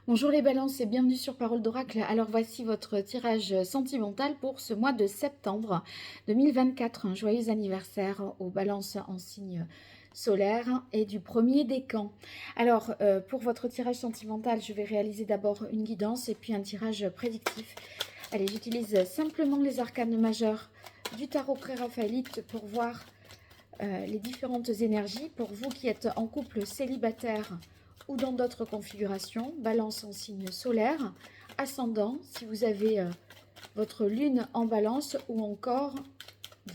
Bonjour les balances et bienvenue sur Parole d'Oracle. Alors voici votre tirage sentimental pour ce mois de septembre 2024. Un joyeux anniversaire aux balances en signe solaire et du premier décan. Alors pour votre tirage sentimental, je vais réaliser d'abord une guidance et puis un tirage prédictif. Allez, j'utilise simplement les arcanes majeurs du tarot pré-raphaélite pour voir les différentes énergies. Pour vous qui êtes en couple célibataire ou dans d'autres configurations, balance en signe solaire, ascendant, si vous avez votre lune en balance ou encore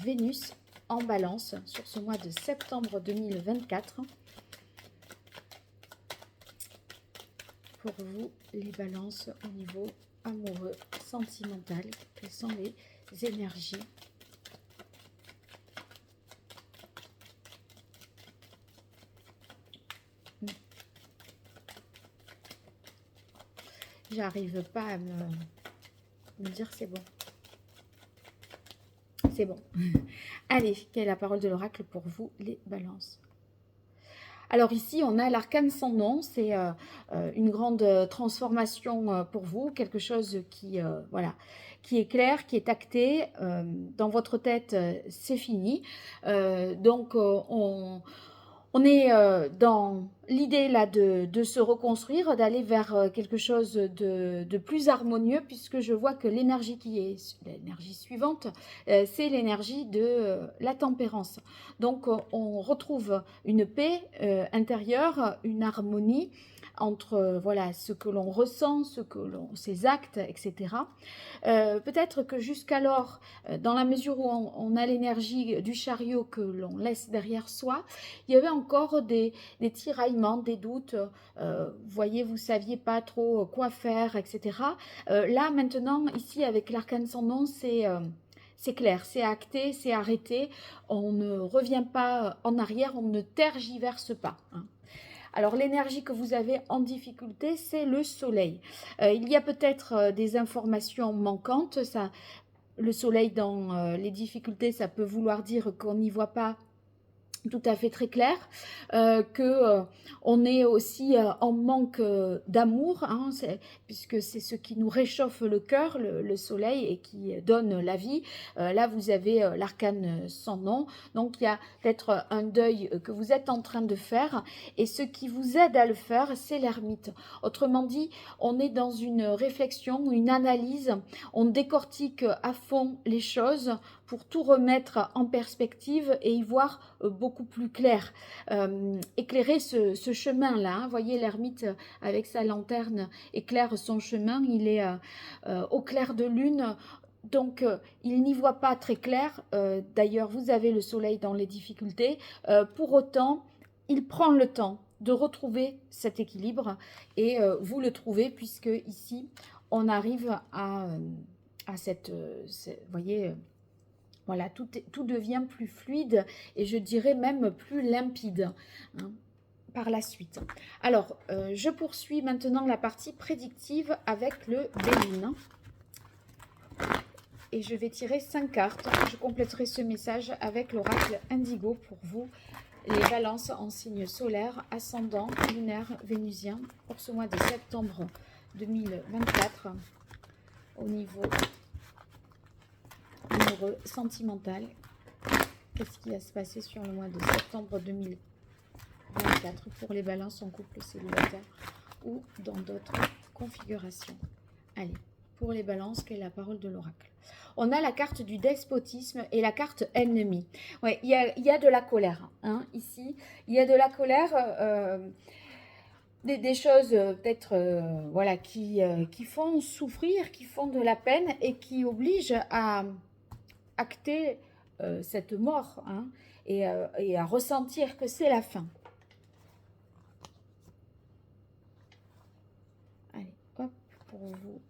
Vénus en balance sur ce mois de septembre 2024. Pour vous, les balances au niveau amoureux, sentimental, quelles sont les énergies? J'arrive pas à me dire c'est bon. C'est bon. Allez, quelle est la parole de l'oracle pour vous, les balances? Alors ici, on a l'arcane sans nom. C'est une grande transformation pour vous, quelque chose qui, voilà, qui est clair, qui est acté. Dans votre tête, c'est fini. Donc, on est dans l'idée là de se reconstruire, d'aller vers quelque chose de plus harmonieux, puisque je vois que l'énergie qui est l'énergie suivante, c'est l'énergie de la tempérance. Donc on retrouve une paix intérieure, une harmonie entre voilà ce que l'on ressent, ses actes, etc. Peut-être que jusqu'alors, dans la mesure où on a l'énergie du chariot que l'on laisse derrière soi, il y avait encore des tiraillements, des doutes. Voyez, vous ne saviez pas trop quoi faire, etc. Là, maintenant, ici, avec l'arcane sans nom, c'est clair, c'est acté, c'est arrêté. On ne revient pas en arrière, on ne tergiverse pas. Hein. Alors l'énergie que vous avez en difficulté, c'est le soleil. Il y a peut-être des informations manquantes. Ça, le soleil dans les difficultés, ça peut vouloir dire qu'on n'y voit pas tout à fait très clair, que on est aussi en manque d'amour, hein, puisque c'est ce qui nous réchauffe le cœur, le soleil, et qui donne la vie. Là, vous avez l'arcane sans nom, donc il y a peut-être un deuil que vous êtes en train de faire, et ce qui vous aide à le faire, c'est l'ermite. Autrement dit, on est dans une réflexion, une analyse, on décortique à fond les choses pour tout remettre en perspective et y voir beaucoup plus clair. Éclairer ce chemin-là, hein. Voyez, l'ermite avec sa lanterne éclaire son chemin, il est au clair de lune. Donc, il n'y voit pas très clair. D'ailleurs, vous avez le soleil dans les difficultés. Pour autant, il prend le temps de retrouver cet équilibre et vous le trouvez puisque ici, on arrive à voyez, voilà, tout devient plus fluide et je dirais même plus limpide, hein, par la suite. Alors, je poursuis maintenant la partie prédictive avec le Béline. Et je vais tirer 5 cartes. Je compléterai ce message avec l'oracle Indigo pour vous, les balances en signe solaire, ascendant, lunaire, vénusien, pour ce mois de septembre 2024, au niveau amoureux, sentimental. Qu'est-ce qui va se passer sur le mois de septembre 2024 pour les balances en couple célibataire ou dans d'autres configurations? Allez, pour les balances, quelle est la parole de l'oracle? On a la carte du despotisme et la carte ennemi. Ouais, il y a de la colère, hein, ici. Il y a de la colère, des choses peut-être voilà, qui font souffrir, qui font de la peine et qui obligent à acter cette mort, hein, et à ressentir que c'est la fin. Allez, hop, pour vous.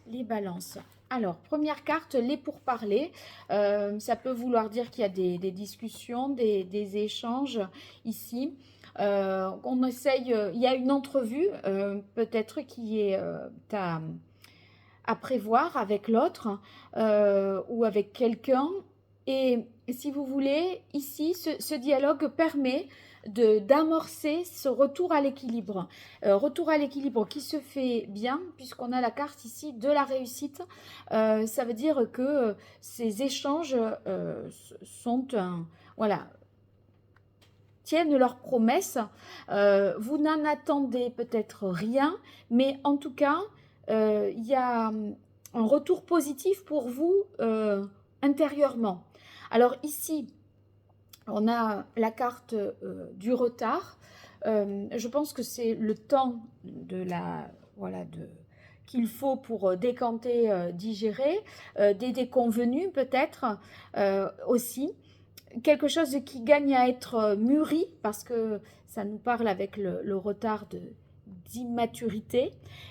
Les balances. Alors, première carte, les pourparlers. Ça peut vouloir dire qu'il y a des discussions, des échanges ici. On essaye, il y a une entrevue, peut-être qui est à prévoir avec l'autre ou avec quelqu'un. Et si vous voulez, ici, ce dialogue permet d'amorcer ce retour à l'équilibre. Retour à l'équilibre qui se fait bien, puisqu'on a la carte ici de la réussite. Ça veut dire que ces échanges sont, voilà, tiennent leurs promesses. Vous n'en attendez peut-être rien, mais en tout cas, il y a un retour positif pour vous intérieurement. Alors ici, on a la carte du retard. Je pense que c'est le temps de la, voilà, qu'il faut pour décanter, digérer, des déconvenus peut-être aussi. Quelque chose qui gagne à être mûri, parce que ça nous parle avec le retard d'immaturité.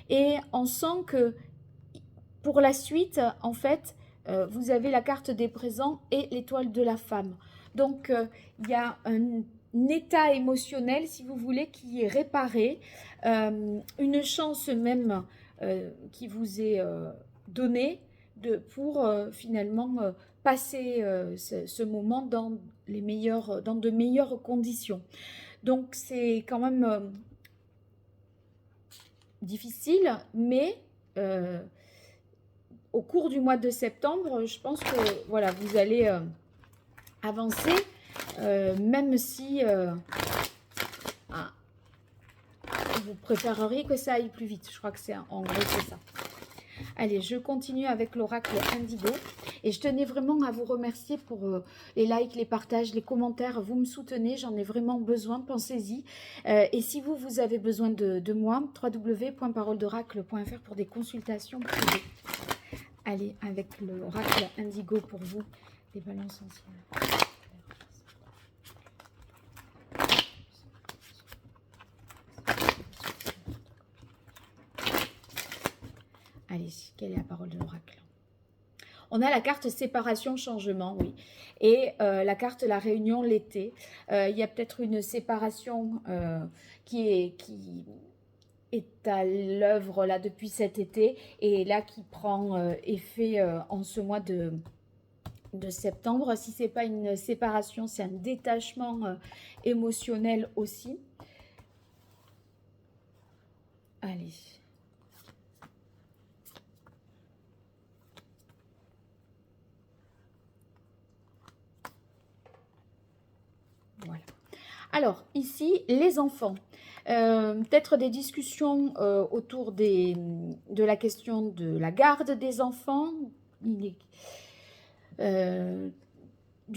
Et on sent que pour la suite, en fait, vous avez la carte des présents et l'étoile de la femme. Donc, il y a un état émotionnel, si vous voulez, qui est réparé, une chance même qui vous est donnée pour finalement passer ce moment dans de meilleures conditions. Donc, c'est quand même difficile, mais au cours du mois de septembre, je pense que voilà, vous allez avancer, même si vous préféreriez que ça aille plus vite. Je crois que c'est en gros c'est ça. Allez, je continue avec l'oracle Indigo. Et je tenais vraiment à vous remercier pour les likes, les partages, les commentaires. Vous me soutenez, j'en ai vraiment besoin, pensez-y. Et si vous avez besoin de moi, www.paroledoracle.fr pour des consultations privées. Allez, avec l'oracle Indigo pour vous, les balances anciennes. Allez, quelle est la parole de l'oracle? On a la carte séparation, changement, oui. Et la carte la réunion, l'été. Il y a peut-être une séparation qui est à l'œuvre là depuis cet été et là qui prend effet en ce mois de septembre. Si ce n'est pas une séparation, c'est un détachement émotionnel aussi. Allez. Voilà. Alors, ici, les enfants. Peut-être des discussions autour de la question de la garde des enfants, du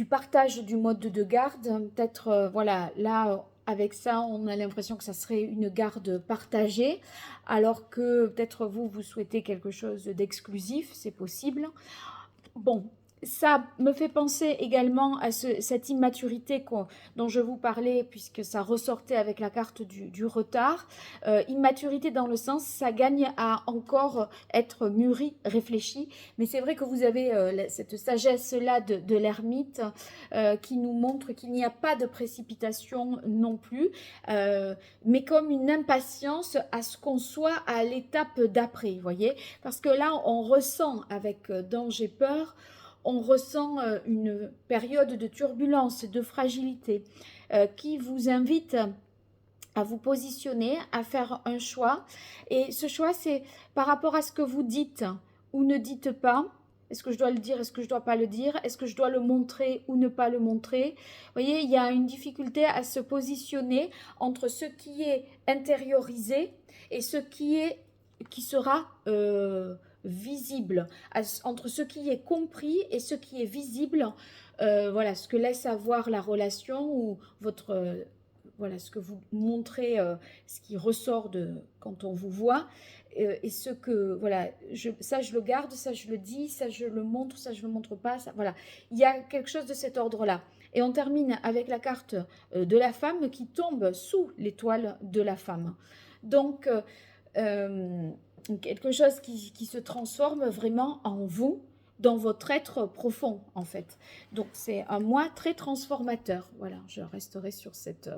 partage du mode de garde. Peut-être, voilà, là, avec ça, on a l'impression que ça serait une garde partagée, alors que peut-être vous souhaitez quelque chose d'exclusif, c'est possible. Bon, ça me fait penser également à cette immaturité dont je vous parlais, puisque ça ressortait avec la carte du retard. Immaturité dans le sens, ça gagne à encore être mûri, réfléchi. Mais c'est vrai que vous avez cette sagesse-là de l'ermite qui nous montre qu'il n'y a pas de précipitation non plus, mais comme une impatience à ce qu'on soit à l'étape d'après, vous voyez. Parce que là, on ressent avec danger, peur, on ressent une période de turbulence, de fragilité qui vous invite à vous positionner, à faire un choix. Et ce choix, c'est par rapport à ce que vous dites ou ne dites pas. Est-ce que je dois le dire, est-ce que je ne dois pas le dire? Est-ce que je dois le montrer ou ne pas le montrer? Vous voyez, il y a une difficulté à se positionner entre ce qui est intériorisé et ce qui sera visible, entre ce qui est compris et ce qui est visible, voilà, ce que laisse avoir la relation ou votre, voilà, ce que vous montrez, ce qui ressort quand on vous voit, et ce que, voilà, ça je le garde, ça je le dis, ça je le montre, ça je le montre pas, ça, voilà, il y a quelque chose de cet ordre-là. Et on termine avec la carte de la femme qui tombe sous l'étoile de la femme. Donc, quelque chose qui se transforme vraiment en vous, dans votre être profond, en fait. Donc, c'est un moi très transformateur. Voilà, je resterai sur cette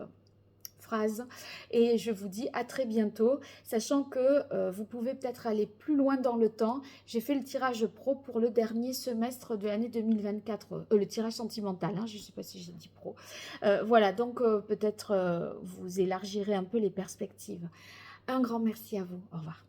phrase. Et je vous dis à très bientôt, sachant que vous pouvez peut-être aller plus loin dans le temps. J'ai fait le tirage pro pour le dernier semestre de l'année 2024, le tirage sentimental, hein, je ne sais pas si j'ai dit pro. Voilà, donc peut-être vous élargirez un peu les perspectives. Un grand merci à vous. Au revoir.